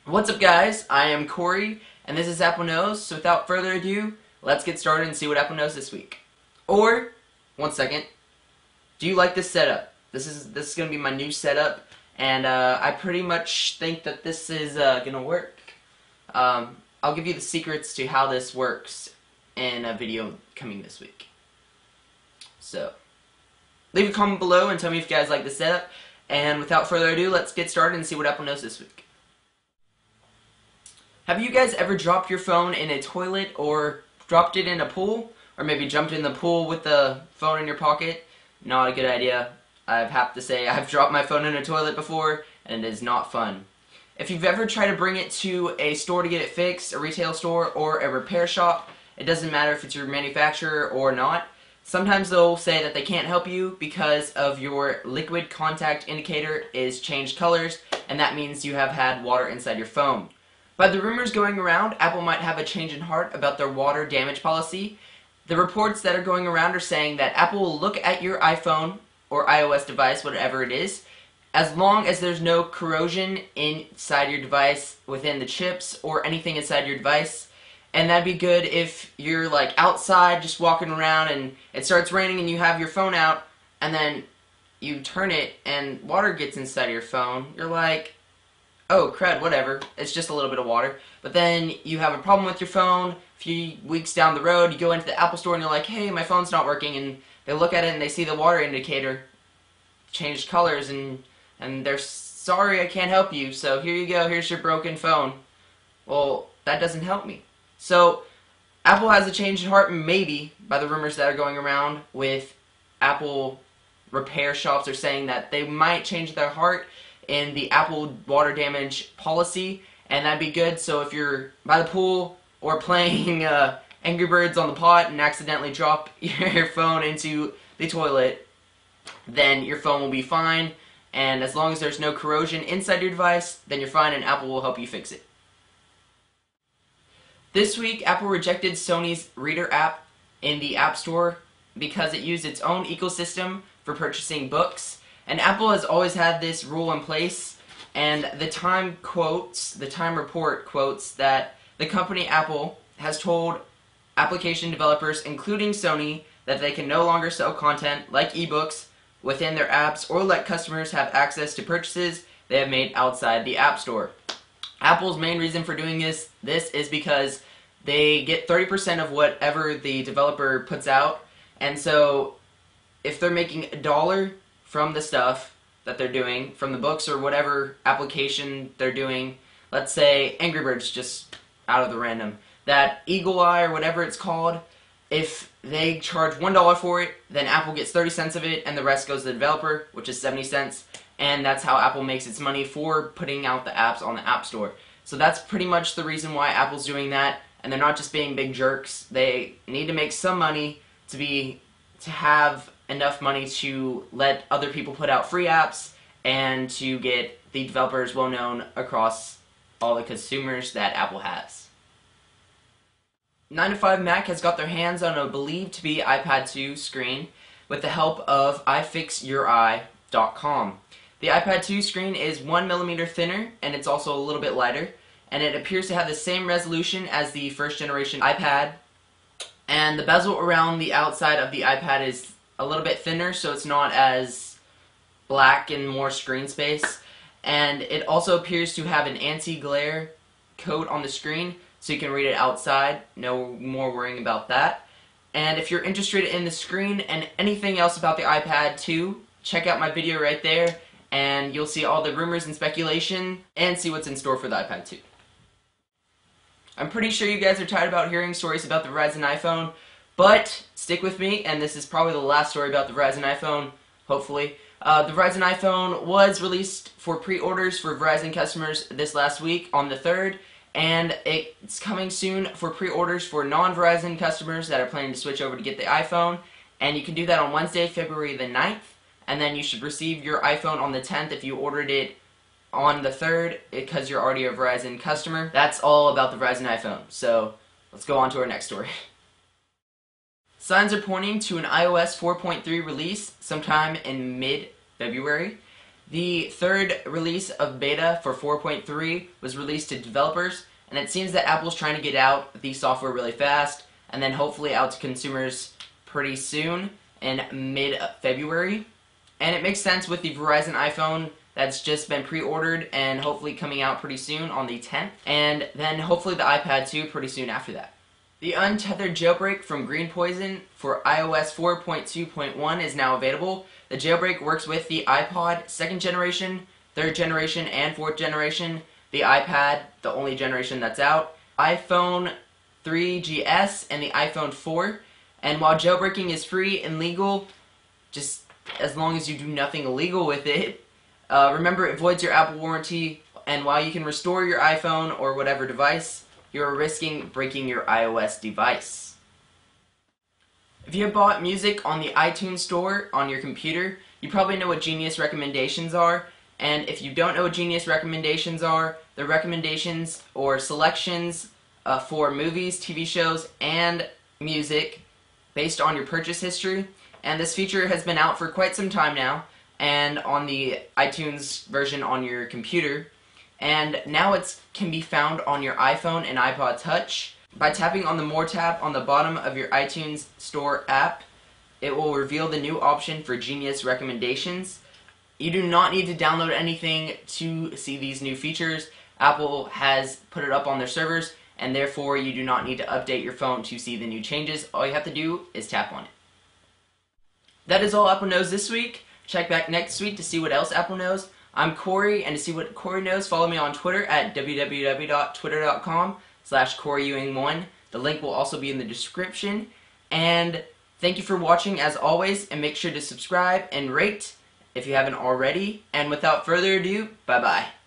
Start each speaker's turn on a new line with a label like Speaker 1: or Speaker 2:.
Speaker 1: What's up, guys? I am Corey, and this is Apple Knows. So without further ado, let's get started and see what Apple knows this week. Or, one second, do you like this setup? This is going to be my new setup, and I pretty much think that this is going to work. I'll give you the secrets to how this works in a video coming this week. So, leave a comment below and tell me if you guys like the setup. And without further ado, let's get started and see what Apple knows this week. Have you guys ever dropped your phone in a toilet or dropped it in a pool? Or maybe jumped in the pool with the phone in your pocket? Not a good idea. I have to say I've dropped my phone in a toilet before, and it is not fun. If you've ever tried to bring it to a store to get it fixed, a retail store or a repair shop, it doesn't matter if it's your manufacturer or not. Sometimes they'll say that they can't help you because of your liquid contact indicator is changed colors, and that means you have had water inside your phone. By the rumors going around, Apple might have a change in heart about their water damage policy. The reports that are going around are saying that Apple will look at your iPhone or iOS device, whatever it is, as long as there's no corrosion inside your device, within the chips, or anything inside your device. And that'd be good if you're like outside just walking around and it starts raining and you have your phone out and then you turn it and water gets inside your phone. You're like, oh crud, whatever, it's just a little bit of water. But then you have a problem with your phone, a few weeks down the road, you go into the Apple store and you're like, hey, my phone's not working, and they look at it and they see the water indicator changed colors, and they're sorry, I can't help you, so here you go, here's your broken phone. Well, that doesn't help me. So, Apple has a change in heart, maybe, by the rumors that are going around with Apple repair shops are saying that they might change their heart in the Apple water damage policy, and that'd be good. So if you're by the pool or playing Angry Birds on the pot and accidentally drop your phone into the toilet, then your phone will be fine, and as long as there's no corrosion inside your device, then you're fine and Apple will help you fix it. This week, Apple rejected Sony's Reader app in the App Store because it used its own ecosystem for purchasing books. And Apple has always had this rule in place, and the Time report quotes that the company Apple has told application developers, including Sony, that they can no longer sell content like ebooks within their apps or let customers have access to purchases they have made outside the App Store. Apple's main reason for doing this is because they get 30% of whatever the developer puts out, and so if they're making $1 from the stuff that they're doing, from the books or whatever application they're doing, let's say Angry Birds, just out of the random, that Eagle Eye or whatever it's called, if they charge $1 for it, then Apple gets 30 cents of it and the rest goes to the developer, which is 70 cents, and that's how Apple makes its money for putting out the apps on the App Store. So that's pretty much the reason why Apple's doing that, and they're not just being big jerks. They need to make some money to have enough money to let other people put out free apps and to get the developers well known across all the consumers that Apple has. 9to5Mac has got their hands on a believed to be iPad 2 screen with the help of iFixYourEye.com. The iPad 2 screen is 1mm thinner, and it's also a little bit lighter, and it appears to have the same resolution as the first generation iPad, and the bezel around the outside of the iPad is a little bit thinner, so it's not as black and more screen space. And it also appears to have an anti-glare coat on the screen, so you can read it outside. No more worrying about that. And if you're interested in the screen and anything else about the iPad 2, check out my video right there, and you'll see all the rumors and speculation, and see what's in store for the iPad 2. I'm pretty sure you guys are tired about hearing stories about the Verizon iPhone, but stick with me, and this is probably the last story about the Verizon iPhone, hopefully. The Verizon iPhone was released for pre-orders for Verizon customers this last week on the 3rd, and it's coming soon for pre-orders for non-Verizon customers that are planning to switch over to get the iPhone, and you can do that on Wednesday, February the 9th, and then you should receive your iPhone on the 10th if you ordered it on the 3rd because you're already a Verizon customer. That's all about the Verizon iPhone, so let's go on to our next story. Signs are pointing to an iOS 4.3 release sometime in mid-February. The third release of beta for 4.3 was released to developers, and it seems that Apple's trying to get out the software really fast, and then hopefully out to consumers pretty soon in mid-February. And it makes sense with the Verizon iPhone that's just been pre-ordered and hopefully coming out pretty soon on the 10th, and then hopefully the iPad 2 pretty soon after that. The untethered jailbreak from Greenpois0n for iOS 4.2.1 is now available. The jailbreak works with the iPod 2nd generation, 3rd generation, and 4th generation, the iPad, the only generation that's out, iPhone 3GS, and the iPhone 4. And while jailbreaking is free and legal, just as long as you do nothing illegal with it, remember it voids your Apple warranty, and while you can restore your iPhone or whatever device, you're risking breaking your iOS device. If you have bought music on the iTunes store on your computer, you probably know what Genius recommendations are, and if you don't know what Genius recommendations are, they're recommendations or selections for movies, TV shows, and music based on your purchase history. And this feature has been out for quite some time now, and on the iTunes version on your computer. And now it can be found on your iPhone and iPod Touch. By tapping on the More tab on the bottom of your iTunes Store app, it will reveal the new option for Genius recommendations. You do not need to download anything to see these new features. Apple has put it up on their servers, and therefore you do not need to update your phone to see the new changes. All you have to do is tap on it. That is all Apple knows this week. Check back next week to see what else Apple knows. I'm Corey, and to see what Corey knows, follow me on Twitter at www.twitter.com/CoreyEwing1. The link will also be in the description. And thank you for watching as always, and make sure to subscribe and rate if you haven't already. And without further ado, bye-bye.